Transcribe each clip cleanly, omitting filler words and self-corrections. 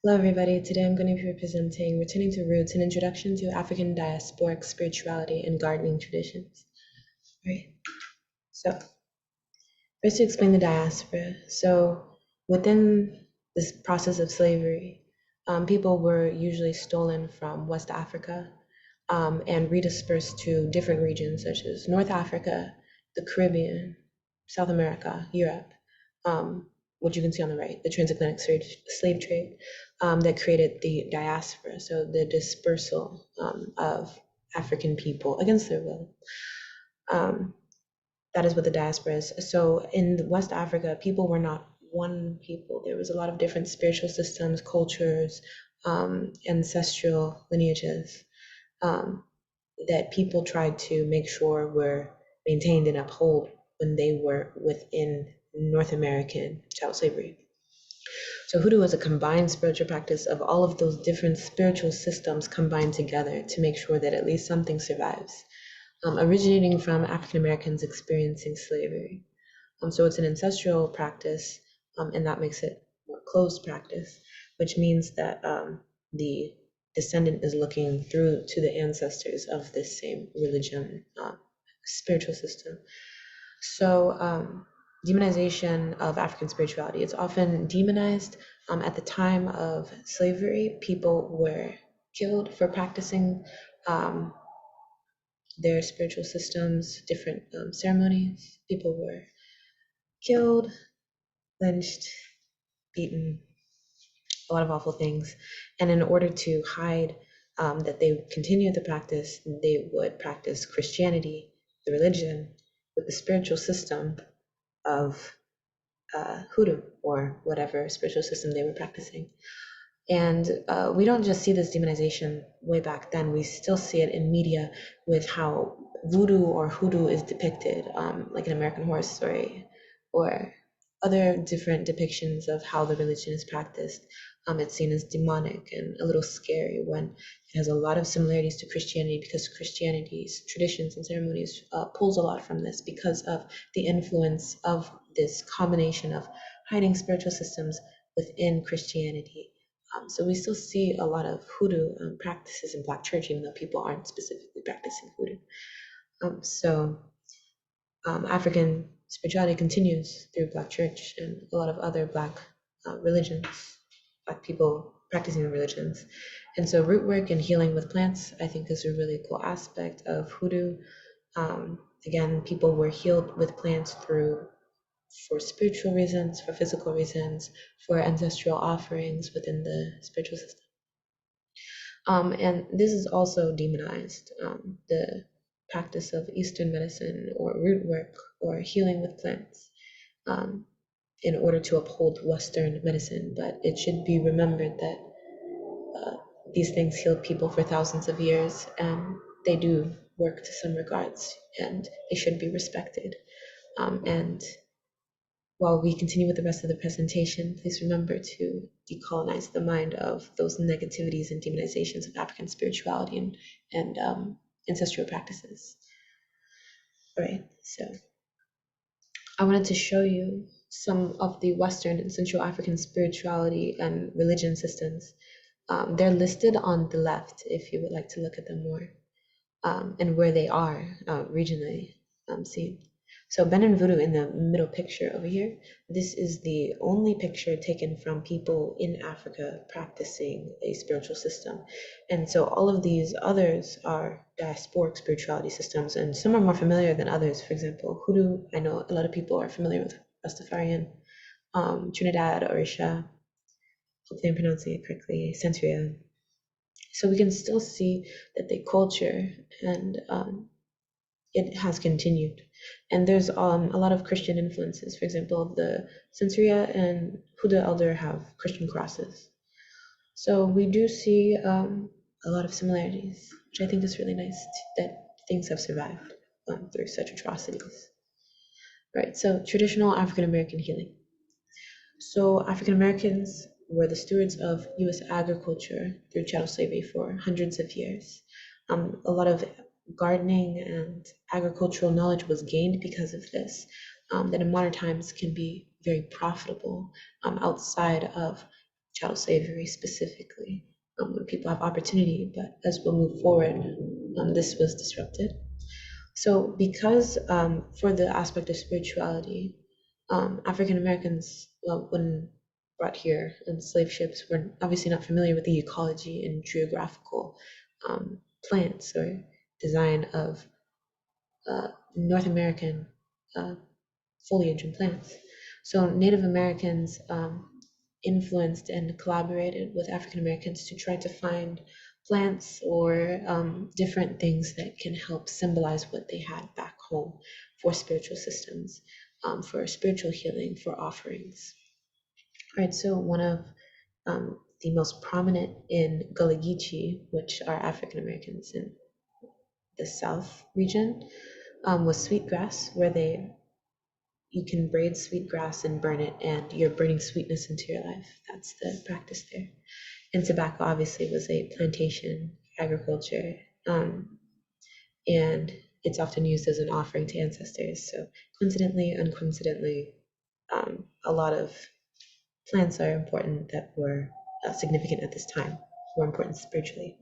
Hello, everybody. Today I'm going to be presenting Returning to Roots, an introduction to African diasporic spirituality and gardening traditions. All right. So, first to explain the diaspora. So, within this process of slavery, people were usually stolen from West Africa and redispersed to different regions such as North Africa, the Caribbean, South America, Europe, what you can see on the right, the transatlantic slave trade that created the diaspora, so the dispersal of African people against their will. Um, that is what the diaspora is. So in West Africa, people were not one people. There was a lot of different spiritual systems, cultures, ancestral lineages um, that people tried to make sure were maintained and upheld when they were within North American chattel slavery. So hoodoo is a combined spiritual practice of all of those different spiritual systems combined together to make sure that at least something survives, originating from African Americans experiencing slavery. So it's an ancestral practice, and that makes it a more closed practice, which means that the descendant is looking through to the ancestors of this same religion, spiritual system. So, demonization of African spirituality. It's often demonized. At the time of slavery, people were killed for practicing um, their spiritual systems, different ceremonies. People were killed, lynched, beaten, a lot of awful things. And in order to hide that they would continue the practice, they would practice Christianity, the religion, with the spiritual system of hoodoo or whatever spiritual system they were practicing. And we don't just see this demonization way back then, we still see it in media with how voodoo or hoodoo is depicted, like in American Horror Story or other different depictions of how the religion is practiced. It's seen as demonic and a little scary when it has a lot of similarities to Christianity because Christianity's traditions and ceremonies pulls a lot from this because of the influence of this combination of hiding spiritual systems within Christianity. So we still see a lot of hoodoo practices in Black church, even though people aren't specifically practicing hoodoo. African spirituality continues through Black church and a lot of other Black religions, Black people practicing the religions. And so root work and healing with plants, I think, is a really cool aspect of hoodoo. Again, people were healed with plants for spiritual reasons, for physical reasons, for ancestral offerings within the spiritual system. And this is also demonized. The practice of Eastern medicine or root work or healing with plants um, in order to uphold Western medicine. But it should be remembered that uh, these things healed people for thousands of years and they do work to some regards and they should be respected. And while we continue with the rest of the presentation, please remember to decolonize the mind of those negativities and demonizations of African spirituality and ancestral practices. All right, so I wanted to show you some of the Western and Central African spirituality and religion systems. They're listed on the left if you would like to look at them more, and where they are regionally seen. So Benin Voodoo in the middle picture over here, this is the only picture taken from people in Africa practicing a spiritual system. And so all of these others are diasporic spirituality systems, and some are more familiar than others. For example, Hoodoo, I know a lot of people are familiar with Rastafarian, Trinidad, Orisha, hopefully I'm pronouncing it correctly, Santeria. So we can still see that the culture and it has continued. And there's a lot of Christian influences. For example, the Santeria and Huda Elder have Christian crosses. So we do see a lot of similarities, which I think is really nice that things have survived through such atrocities. Right, so traditional African American healing. So African Americans were the stewards of U.S. agriculture through chattel slavery for hundreds of years. A lot of gardening and agricultural knowledge was gained because of this, that in modern times can be very profitable outside of chattel slavery specifically, when people have opportunity. But as we'll move forward, this was disrupted. So because for the aspect of spirituality, African Americans, when brought here on slave ships, were obviously not familiar with the ecology and geographical plants or design of North American foliage and plants. So Native Americans influenced and collaborated with African Americans to try to find plants or different things that can help symbolize what they had back home for spiritual systems, for spiritual healing, for offerings. All right, so one of the most prominent in Gullah Geechee, which are African Americans in the South region, was sweetgrass, where you can braid sweetgrass and burn it, and you're burning sweetness into your life. That's the practice there. And tobacco obviously was a plantation agriculture, and it's often used as an offering to ancestors. So coincidentally, uncoincidentally, a lot of plants are important that were significant at this time, were important spiritually.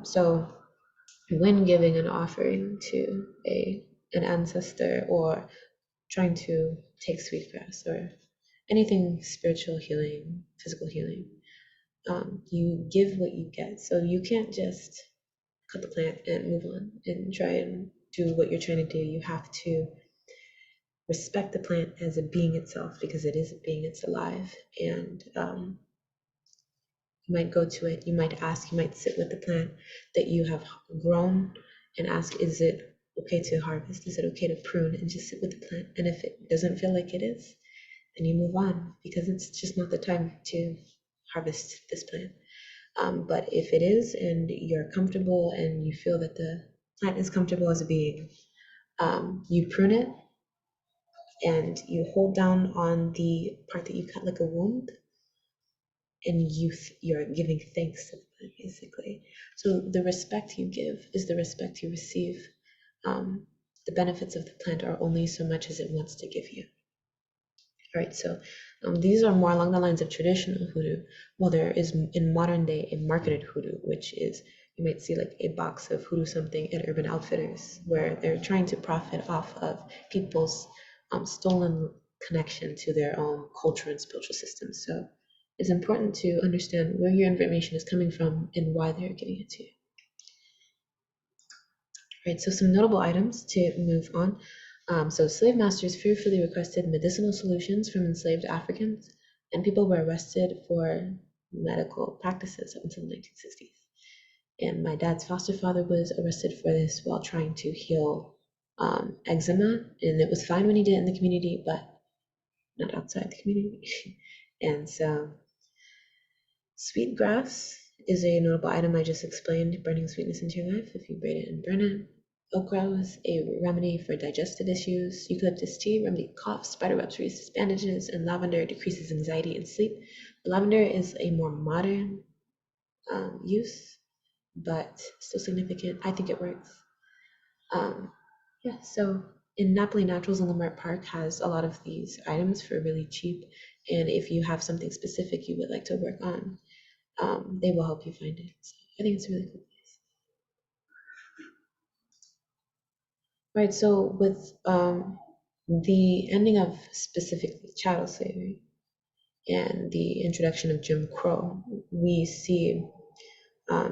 So when giving an offering to an ancestor or trying to take sweetgrass or anything spiritual healing, physical healing, you give what you get. So you can't just cut the plant and move on and try and do what you're trying to do. You have to respect the plant as a being itself, because it is a being, it's alive. And you might go to it, you might ask, you might sit with the plant that you have grown and ask, is it okay to harvest? Is it okay to prune? And just sit with the plant. And if it doesn't feel like it is, then you move on, because it's just not the time to harvest this plant. But if it is, and you're comfortable and you feel that the plant is comfortable as a being, you prune it and you hold down on the part that you cut like a wound, and you're giving thanks to the plant, basically. So the respect you give is the respect you receive. The benefits of the plant are only so much as it wants to give you. All right, so these are more along the lines of traditional hoodoo. Well, there is in modern day a marketed hoodoo, which is, you might see like a box of hoodoo something at Urban Outfitters, where they're trying to profit off of people's stolen connection to their own culture and spiritual systems. So it's important to understand where your information is coming from and why they're giving it to you. All right, so some notable items to move on. So slave masters fearfully requested medicinal solutions from enslaved Africans, and people were arrested for medical practices up until the 1960s. And my dad's foster father was arrested for this while trying to heal eczema, and it was fine when he did it in the community, but not outside the community. And so sweetgrass is a notable item I just explained, burning sweetness into your life if you braid it and burn it. Okra is a remedy for digestive issues. Eucalyptus tea remedy cough. Spider webs releases bandages, and lavender decreases anxiety and sleep. Lavender is a more modern use, but still significant. I think it works. Yeah, so in Napoli Naturals in Leimert Park has a lot of these items for really cheap, and if you have something specific you would like to work on, they will help you find it. So I think it's a really cool place. Right, so with the ending of specifically chattel slavery and the introduction of Jim Crow, we see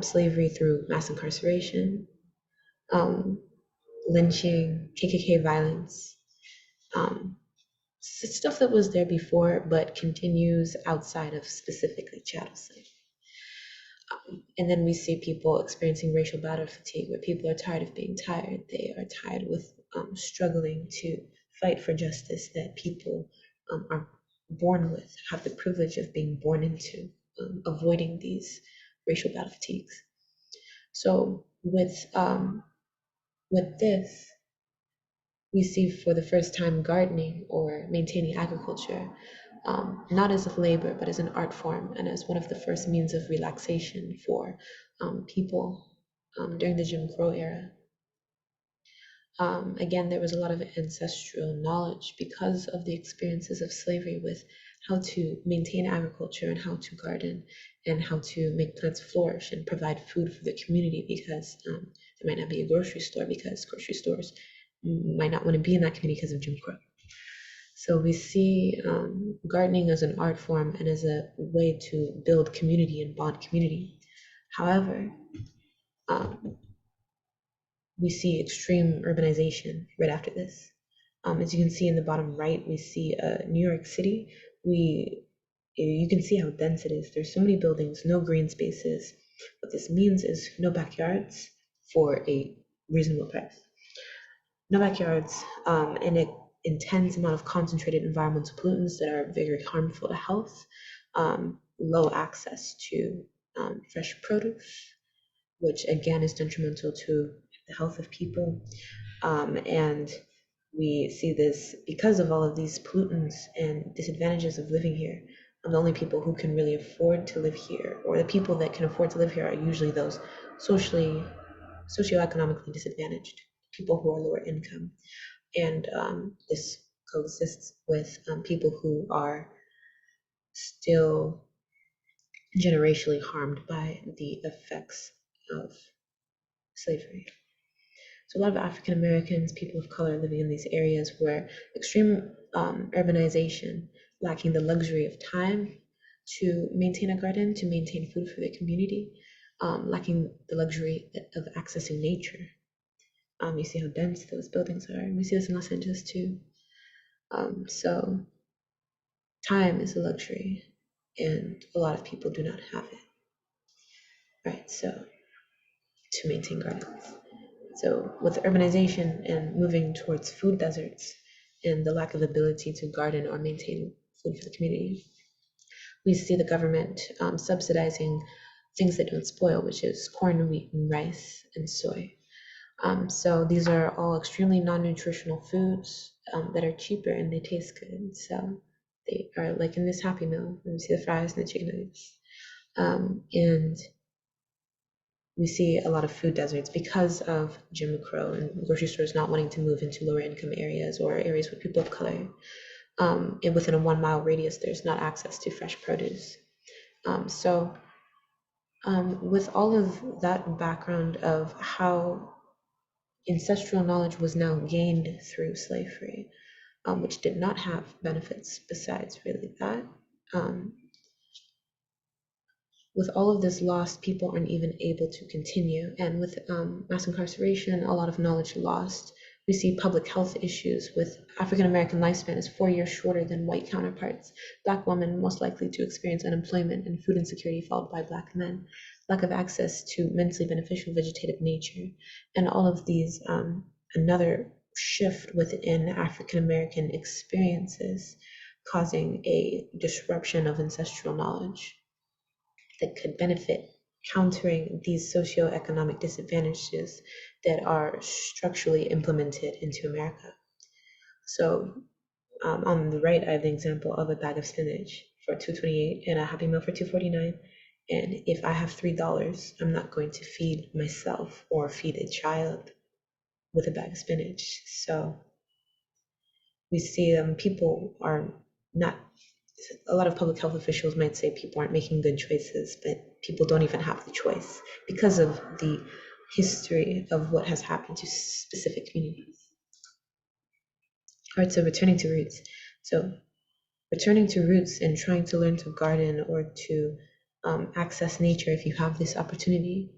slavery through mass incarceration, lynching, KKK violence, stuff that was there before but continues outside of specifically chattel slavery. And then we see people experiencing racial battle fatigue, where people are tired of being tired. They are tired with struggling to fight for justice that people are born with, have the privilege of being born into, avoiding these racial battle fatigues. So with this, we see for the first time gardening or maintaining agriculture, not as a labor, but as an art form and as one of the first means of relaxation for people during the Jim Crow era. Again, there was a lot of ancestral knowledge because of the experiences of slavery with how to maintain agriculture and how to garden and how to make plants flourish and provide food for the community, because there might not be a grocery store, because grocery stores might not want to be in that community because of Jim Crow. So we see gardening as an art form and as a way to build community and bond community. However, we see extreme urbanization right after this. As you can see in the bottom right, we see New York City. You can see how dense it is. There's so many buildings, no green spaces. What this means is no backyards for a reasonable price. No backyards, and an intense amount of concentrated environmental pollutants that are very harmful to health. Low access to fresh produce, which again is detrimental to the health of people. And we see this because of all of these pollutants and disadvantages of living here. The only people who can really afford to live here, or the people that can afford to live here, are usually those socioeconomically disadvantaged, people who are lower income. And this coexists with people who are still generationally harmed by the effects of slavery. So a lot of African Americans, people of color living in these areas where extreme urbanization, lacking the luxury of time to maintain a garden, to maintain food for their community, lacking the luxury of accessing nature. You see how dense those buildings are. And we see this in Los Angeles too. So time is a luxury, and a lot of people do not have it. Right, so to maintain gardens. So with urbanization and moving towards food deserts and the lack of ability to garden or maintain food for the community, we see the government subsidizing things that don't spoil, which is corn, wheat, and rice, and soy. So these are all extremely non-nutritional foods that are cheaper and they taste good. So they are like in this Happy Meal. We see the fries and the chicken nuggets. And we see a lot of food deserts because of Jim Crow and grocery stores not wanting to move into lower income areas or areas with people of color. And within a 1 mile radius, there's not access to fresh produce. With all of that background of how ancestral knowledge was now gained through slavery, which did not have benefits besides really that, with all of this lost, people aren't even able to continue. And with mass incarceration, a lot of knowledge lost. We see public health issues with African American lifespan is 4 years shorter than white counterparts. Black women most likely to experience unemployment and food insecurity, followed by Black men. Lack of access to mentally beneficial vegetative nature. And all of these, another shift within African American experiences, causing a disruption of ancestral knowledge that could benefit countering these socioeconomic disadvantages that are structurally implemented into America. So on the right, I have the example of a bag of spinach for $2.28 and a Happy Meal for $2.49. And if I have $3, I'm not going to feed myself or feed a child with a bag of spinach. So we see people are not, a lot of public health officials might say people aren't making good choices, but people don't even have the choice because of the history of what has happened to specific communities. All right, so returning to roots. So returning to roots and trying to learn to garden or to access nature if you have this opportunity.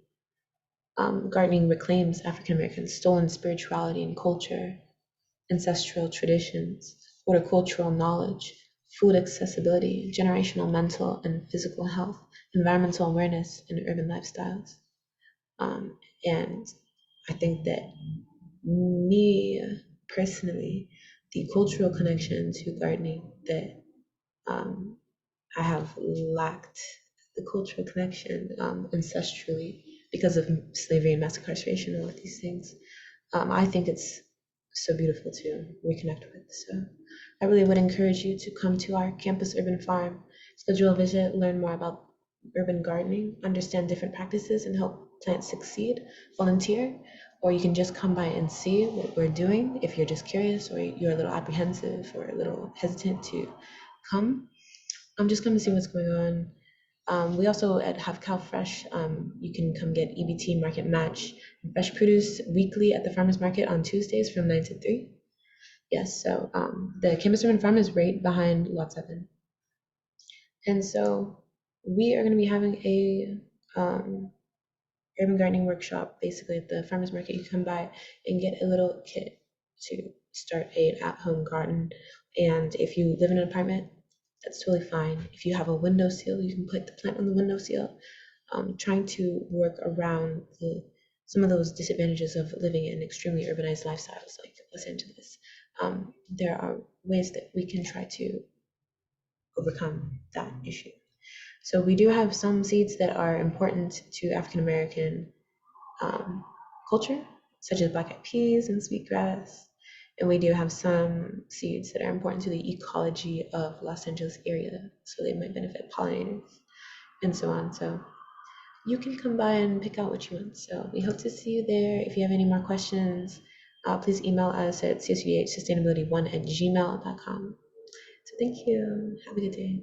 Gardening reclaims African American stolen spirituality and culture, ancestral traditions, horticultural knowledge, food accessibility, generational mental and physical health, environmental awareness, and urban lifestyles. And I think that me personally, the cultural connection to gardening that I have lacked the cultural connection ancestrally because of slavery and mass incarceration and all of these things. I think it's so beautiful to reconnect with. So I really would encourage you to come to our campus urban farm, schedule a visit, learn more about urban gardening, understand different practices, and help plants succeed, volunteer, or you can just come by and see what we're doing if you're just curious or you're a little apprehensive or a little hesitant to come. Just come and see what's going on. We also have CalFresh. You can come get EBT Market Match and fresh produce weekly at the farmers market on Tuesdays from 9 to 3. Yes, so the Campus Urban Farm is right behind Lot 7. And so we are going to be having a urban gardening workshop basically at the farmers market. You come by and get a little kit to start a at-home garden. And if you live in an apartment, that's totally fine. If you have a windowsill, you can put the plant on the windowsill. Trying to work around some of those disadvantages of living in extremely urbanized lifestyles like Los Angeles. There are ways that we can try to overcome that issue. So we do have some seeds that are important to African American culture, such as black-eyed peas and sweetgrass. And we do have some seeds that are important to the ecology of Los Angeles area, so they might benefit pollinators and so on. So you can come by and pick out what you want. So we hope to see you there. If you have any more questions, please email us at csudhsustainability1@gmail.com. So thank you. Have a good day.